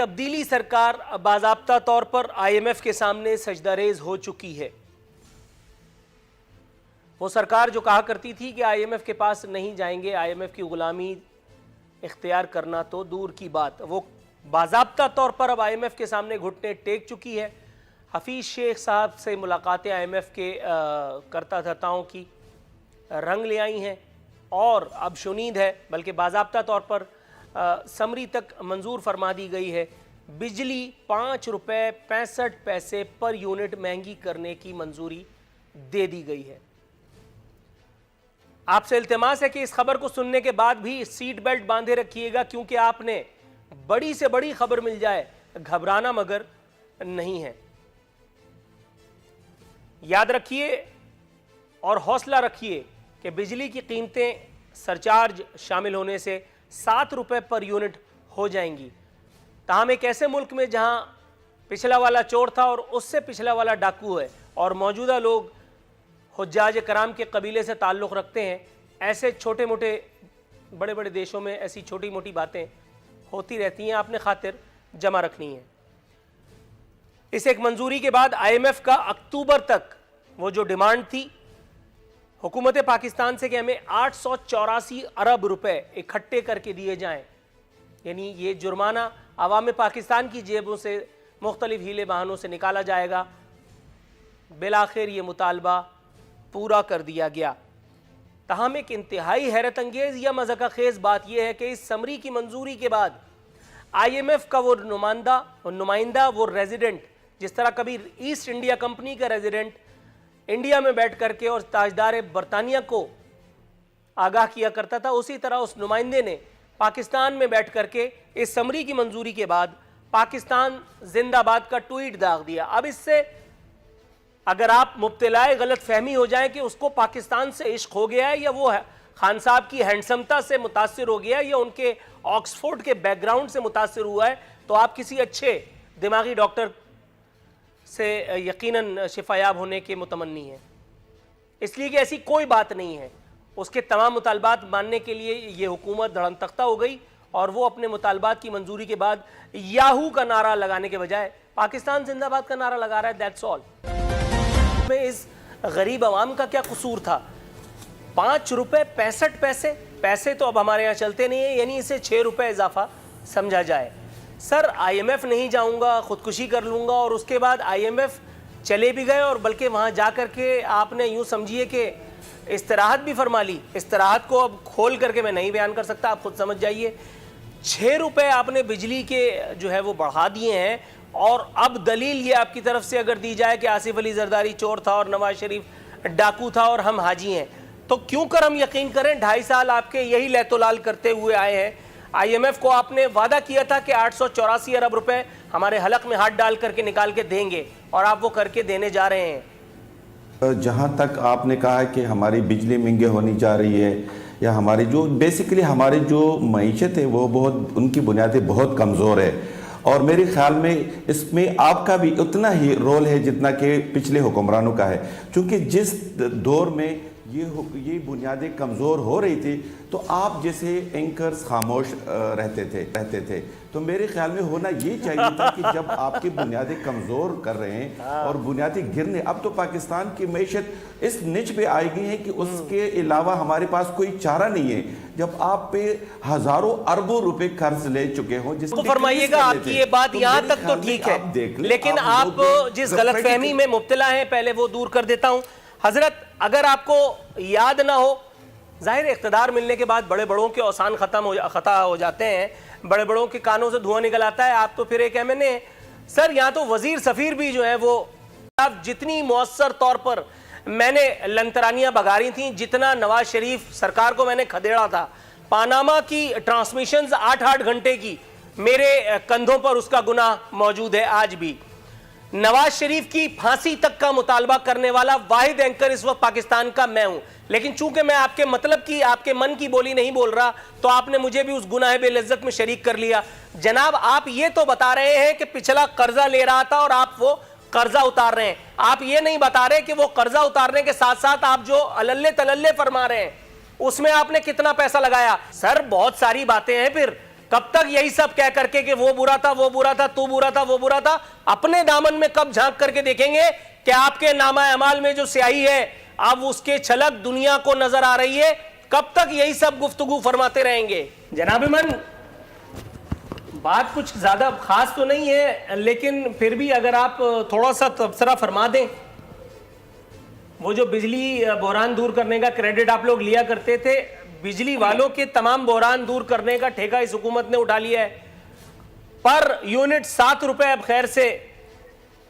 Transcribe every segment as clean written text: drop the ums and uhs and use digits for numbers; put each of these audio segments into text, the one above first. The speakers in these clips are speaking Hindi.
तब्दीली सरकार बाज़ाब्ता तौर पर IMF के सामने सजदारेज हो चुकी है। वो सरकार जो कहा करती थी कि IMF के पास नहीं जाएंगे, IMF की गुलामी इख्तियार करना तो दूर की बात, वो बाज़ाब्ता तौर पर अब IMF के सामने घुटने टेक चुकी है। हफीज़ शेख साहब से मुलाकातें IMF के करता धर्ताओं की रंग ले आई हैं और अब शुनीद है, बल्कि बाज़ाब्ता तौर पर समरी तक मंजूर फरमा दी गई है। बिजली 5 रुपये 65 पैसे पर यूनिट महंगी करने की मंजूरी दे दी गई है। आपसे इल्तिमास है कि इस खबर को सुनने के बाद भी सीट बेल्ट बांधे रखिएगा, क्योंकि आपने बड़ी से बड़ी खबर मिल जाए घबराना मगर नहीं है। याद रखिए और हौसला रखिए कि बिजली की कीमतें सरचार्ज शामिल होने से 7 रुपये पर यूनिट हो जाएंगी। ताहम एक ऐसे मुल्क में जहां पिछला वाला चोर था और उससे पिछला वाला डाकू है और मौजूदा लोग हुज्जाज कराम के कबीले से ताल्लुक़ रखते हैं, ऐसे छोटे मोटे बड़े बड़े देशों में ऐसी छोटी मोटी बातें होती रहती हैं, आपने खातिर जमा रखनी है। इस एक मंजूरी के बाद IMF का अक्टूबर तक वो जो डिमांड थी हुकूमत पाकिस्तान से कि हमें 884 अरब रुपए इकट्ठे करके दिए जाएं, यानी ये जुर्माना अवाम पाकिस्तान की जेबों से मुख्तलिफ हीले बहानों से निकाला जाएगा, बिलाखिर ये मुतालबा पूरा कर दिया गया। ताहम एक इंतहाई हैरत अंगेज़ या मज़ाक़ खेज़ बात यह है कि इस समरी की मंजूरी के बाद IMF का वो नुमाइंदा वो रेजिडेंट, जिस तरह कभी ईस्ट इंडिया कंपनी का रेजिडेंट इंडिया में बैठ करके और ताजदार बरतानिया को आगाह किया करता था, उसी तरह उस नुमाइंदे ने पाकिस्तान में बैठ करके इस समरी की मंजूरी के बाद पाकिस्तान जिंदाबाद का ट्वीट दाग दिया। अब इससे अगर आप मुब्तलाए गलत फहमी हो जाए कि उसको पाकिस्तान से इश्क हो गया है या वो खान साहब की हैंडसमता से मुतासिर हो गया है या उनके ऑक्सफोर्ड के बैकग्राउंड से मुतासिर हुआ है, तो आप किसी अच्छे दिमागी डॉक्टर से यकीनन शिफायाब होने के मुतमन्नी हैं। इसलिए कि ऐसी कोई बात नहीं है। उसके तमाम मुतालबात मानने के लिए ये हुकूमत धड़म तख्ता हो गई और वो अपने मुतालबात की मंजूरी के बाद याहू का नारा लगाने के बजाय पाकिस्तान जिंदाबाद का नारा लगा रहा है। That's all. में इस गरीब आवाम का क्या कसूर था? 5 रुपये 65 पैसे तो अब हमारे यहाँ चलते नहीं है, यानी इसे 6 रुपये इजाफा समझा जाए। सर IMF नहीं जाऊंगा, खुदकुशी कर लूंगा, और उसके बाद IMF चले भी गए और बल्कि वहाँ जा कर के आपने यूँ समझिए कि इस्तराहत भी फरमा ली। इस्तराहत को अब खोल करके मैं नहीं बयान कर सकता, आप खुद समझ जाइए। 6 रुपये आपने बिजली के जो है वो बढ़ा दिए हैं, और अब दलील ये आपकी तरफ से अगर दी जाए कि आसिफ अली जरदारी चोर था और नवाज शरीफ डाकू था और हम हाजी हैं, तो क्यों कर हम यकीन करें? 2.5 साल आपके यही लहतोलाल करते हुए आए हैं। IMF को आपने वादा किया था कि 884 अरब रुपए हमारे हलक में हाथ डाल करके निकाल के देंगे, और आप वो करके देने जा रहे हैं। जहाँ तक आपने कहा कि हमारी बिजली महंगी होनी जा रही है, या हमारी जो बेसिकली हमारी जो मईशत है वो बहुत, उनकी बुनियादें बहुत कमज़ोर है, और मेरे ख्याल में इसमें आपका भी उतना ही रोल है जितना कि पिछले हुक्मरानों का है। क्योंकि जिस दौर में ये बुनियादें कमज़ोर हो रही थी, तो आप जैसे एंकर्स खामोश रहते थे। तो मेरे ख्याल में होना ये चाहिए था कि जब आपकी बुनियादें कमज़ोर कर रहे हैं और बुनियादें गिरने, अब तो पाकिस्तान की मैशत इस निच पे आई गई है कि उसके अलावा हमारे पास कोई चारा नहीं है। जब आप पे हज़ारों अरबों रुपए कर्ज ले चुके हो, जिसको फरमाइएगा, आपकी ये बात यहाँ तक तो ठीक है, लेकिन आप जिस गलतफहमी में मुब्तला हैं पहले वो दूर कर देता हूँ। हजरत, अगर आपको याद ना हो, जाहिर इख्तिदार मिलने के बाद बड़े बड़ों के औसान खता हो जाते हैं, बड़े बड़ों के कानों से धुआं निकल आता है। आप तो फिर एक MNA सर, यहाँ तो वजीर सफीर भी जो है वो, आप जितनी मौसर तौर पर मैंने लंतरानियां बगारी थी, जितना नवाज शरीफ सरकार को मैंने खदेड़ा था, पानामा की ट्रांसमिशंस 8-8 घंटे की, मेरे कंधों पर उसका गुनाह मौजूद है आज भी। नवाज शरीफ की फांसी तक का मुतालबा करने वाला वाहिद एंकर इस वक्त पाकिस्तान का मैं हूं, लेकिन चूंकि मैं आपके मतलब की, आपके मन की बोली नहीं बोल रहा, तो आपने मुझे भी उस गुनाह बेइज्जत में शरीक कर लिया। जनाब, आप ये तो बता रहे हैं कि पिछला कर्जा ले रहा था और आप वो कर्जा उतार रहे हैं। आप ये नहीं बता रहे कि वो कर्जा उतारने के साथ साथ आप जो अल्ले तलल्ले फरमा रहे हैं उसमें आपने कितना पैसा लगाया। सर, बहुत सारी बातें हैं, फिर कब तक यही सब कह करके कि वो बुरा था, वो बुरा था, तू बुरा था, वो बुरा था? अपने दामन में कब झांक करके देखेंगे कि आपके नामा अमाल में जो स्याही है अब उसके छलक दुनिया को नजर आ रही है? कब तक यही सब गुफ्तगू फरमाते रहेंगे? जनाब मन, बात कुछ ज्यादा खास तो नहीं है, लेकिन फिर भी अगर आप थोड़ा सा तबसरा फरमा दें। वो जो बिजली बहरान दूर करने का क्रेडिट आप लोग लिया करते थे, बिजली वालों के तमाम बहरान दूर करने का ठेका इस हुकूमत ने उठा लिया है। पर यूनिट 7 रुपए अब खैर से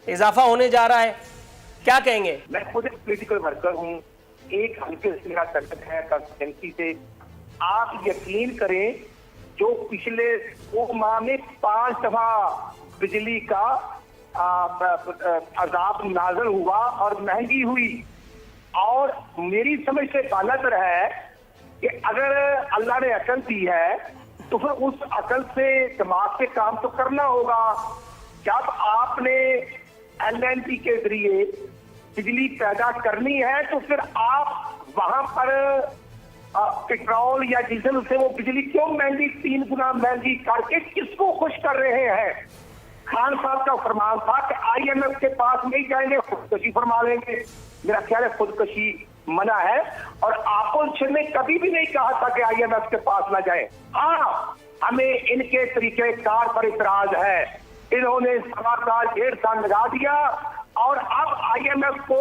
इजाफा होने जा रहा है, क्या कहेंगे? मैं खुद एक पोलिटिकल वर्कर हूँ, एक हल्के संगठन है कंसिस्टेंसी से। आप यकीन करें, जो पिछले 2 माह में 5 दफा बिजली का अजाब नाज़िल हुआ और महंगी हुई। और मेरी समझ से बालातर है कि अगर अल्लाह ने अकल दी है तो फिर उस अकल से दिमाग से काम तो करना होगा। जब आपने LNG के जरिए बिजली पैदा करनी है तो फिर आप वहां पर पेट्रोल या डीजल से वो बिजली क्यों महंगी, 3 गुना महंगी करके किसको खुश कर रहे हैं? खान साहब का फरमान था कि IMF के पास नहीं जाएंगे, खुदकशी फरमा लेंगे। मेरा ख्याल है खुदकशी मना है, और अपोजिशन ने कभी भी नहीं कहा था कि IMF के पास ना जाए। हाँ, हमें इनके तरीके कार पर इतराज है। इन्होंने 1.25 साल 1.5 साल लगा दिया और अब IMF को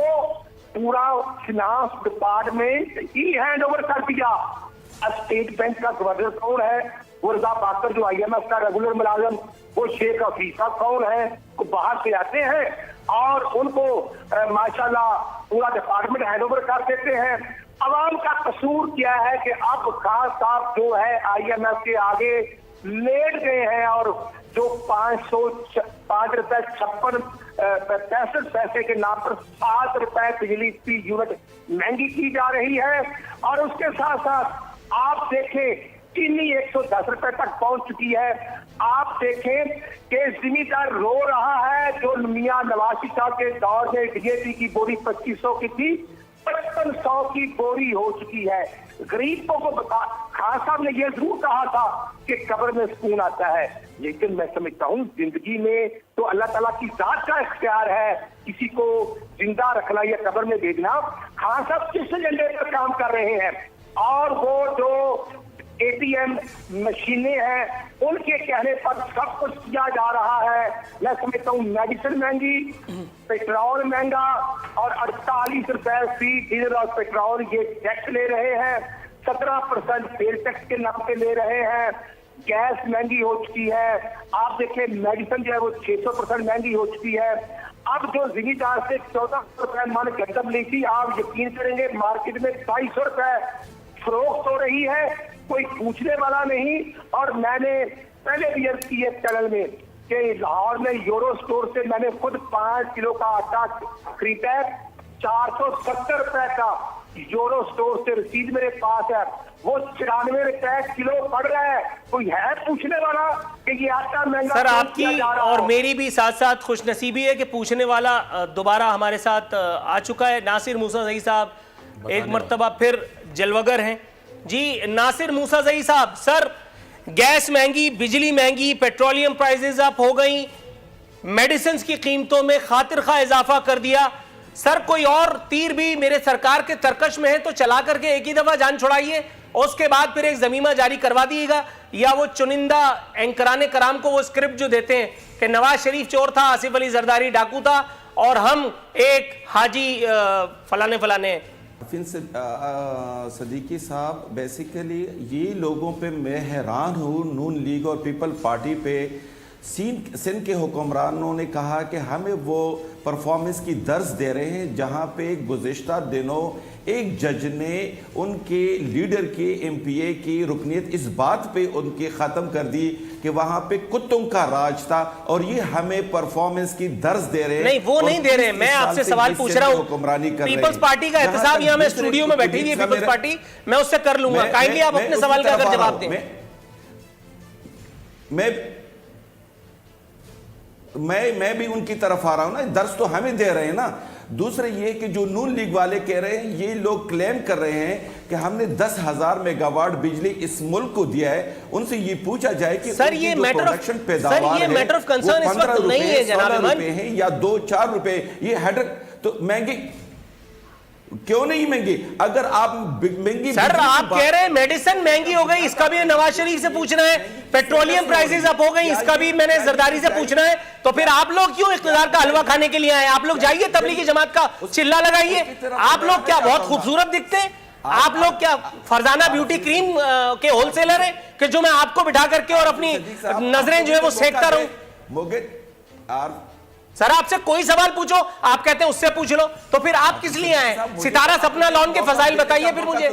पूरा फिनांस डिपार्टमेंट ही हैंड ओवर कर दिया। स्टेट बैंक का गवर्नर कौन है? गुरदा बाकर जो IMF का रेगुलर मुलाजम, वो शेख हफीजा कौन है? वो बाहर से आते हैं और उनको माशाल्लाह पूरा डिपार्टमेंट हैंड ओवर कर देते हैं। अवाम का कसूर क्या है कि अब खान साहब जो है IMF के आगे लेट गए हैं और जो 505 रुपए 65 पैसे के नाम पर 7 रुपए बिजली की यूनिट महंगी की जा रही है। और उसके साथ साथ आप देखें चीनी 110 रुपए तक पहुंच चुकी है। आप देखें कि जिम्मेदार रो रहा है, जो मियां नवाज शरीफ के दौर में DAP की बोरी 2500 की थी, 5500 की बोरी हो चुकी है। गरीबों को बता, खान साहब ने यह जरूर कहा था कि कब्र में सुकून आता है, लेकिन मैं समझता हूँ जिंदगी में तो अल्लाह ताला की जात का इख्तियार है किसी को जिंदा रखना या कब्र में भेजना। खान साहब किस एजेंडे पर काम कर रहे हैं? और वो जो ATM मशीनें हैं, उनके कहने पर सब कुछ किया जा रहा है। मैं समझता हूँ मेडिसिन महंगी, पेट्रोल महंगा, और 48 रुपए फी डीजल और पेट्रोल ये टैक्स ले रहे हैं। 17% सेल टैक्स के नाम पे ले रहे हैं। गैस महंगी हो चुकी है। आप देखें मेडिसिन जो है वो 600% महंगी हो चुकी है। अब जो जिमीदार से 14 रुपए मन गंदम ली थी, आप यकीन करेंगे मार्केट में 250 रुपए फरोख्त हो रही है, कोई पूछने वाला नहीं। और मैंने पहले भी अर्ज की है चैनल में कि लाहौर में यूरो स्टोर से मैंने खुद 5 किलो का आटा खरीदा है, 470 रुपए का यूरो स्टोर से रसीद मेरे पास है। वो 94 रुपए किलो पड़ रहा है। कोई है पूछने वाला कि ये आटा महंगा? सर, आपकी और मेरी भी साथ साथ खुशनसीबी है कि पूछने वाला दोबारा हमारे साथ आ चुका है। नासिर मूसा ज़ई साहब एक मर्तबा फिर जलवगर हैं। जी नासिर मूसा ज़ई साहब, सर गैस महंगी, बिजली महंगी, पेट्रोलियम प्राइसेस अप हो गई, मेडिसिन की कीमतों में खातिर खा इजाफा कर दिया। सर कोई और तीर भी मेरे सरकार के तरकश में है तो चला करके एक ही दफा जान छुड़ाइए और उसके बाद फिर एक जमीमा जारी करवा दिएगा, या वो चुनिंदा एंकराने कराम को वो स्क्रिप्ट जो देते हैं कि नवाज शरीफ चोर था, आसिफ अली जरदारी डाकू था और हम एक हाजी फलाने फलाने। सदीकी साहब, बेसिकली ये लोगों पे मैं हैरान हूँ। नून लीग और पीपल पार्टी पे सिंध के हुक्मरानों ने कहा कि हमें वो परफॉर्मेंस की दर्ज दे रहे हैं जहां पे गुज़िश्ता दिनों एक जज ने उनके लीडर के MPA की रुकनीत इस बात पे उनके ख़त्म कर दी कि वहां पे कुत्तों का राज था, और ये हमें परफॉर्मेंस की दर्ज दे रहे हैं। नहीं, वो नहीं दे रहे हैं। मैं आपसे सवाल पूछ रहा हूँ, पीपल्स पार्टी का एहतसाब यहाँ मैं स्टूडियो में बैठी हुई है पीपल्स पार्टी, मैं उससे कर लूंगा। काइंडली आप अपने सवाल का अगर जवाब दें। मैं भी उनकी तरफ आ रहा हूं ना, दर्ज तो हमें दे रहे हैं ना। दूसरे ये कि जो नून लीग वाले कह रहे हैं, ये लोग क्लेम कर रहे हैं कि हमने 10,000 मेगावाट बिजली इस मुल्क को दिया है, उनसे ये पूछा जाए कि सर ये मैटर ऑफ कंसर्न इस वक्त नहीं है जनाब इमन, हैं या 2-4 रुपए, ये हेडर तो महंगे क्यों नहीं महंगी? अगर आप महंगी, सर आप कह रहे हैं मेडिसिन महंगी हो गई, इसका भी नवाज शरीफ से पूछना है, पेट्रोलियम प्राइसेस अप हो गई, इसका भी मैंने जरदारी से पूछना है, तो फिर आप लोग क्यों इख्तियार का हलवा खाने के लिए आए? आप लोग जाइए तबलीगी जमात का चिल्ला लगाइए। आप लोग क्या बहुत खूबसूरत दिखते हैं? आप लोग क्या फरजाना ब्यूटी क्रीम के होलसेलर हैं कि जो मैं आपको बिठा करके और अपनी नजरें जो है वो सेकता रहूं? सर आपसे कोई सवाल पूछो, आप कहते हैं उससे पूछ लो, तो फिर आप किस लिए आए? सितारा सपना लॉन के फजाइल बताइए फिर मुझे।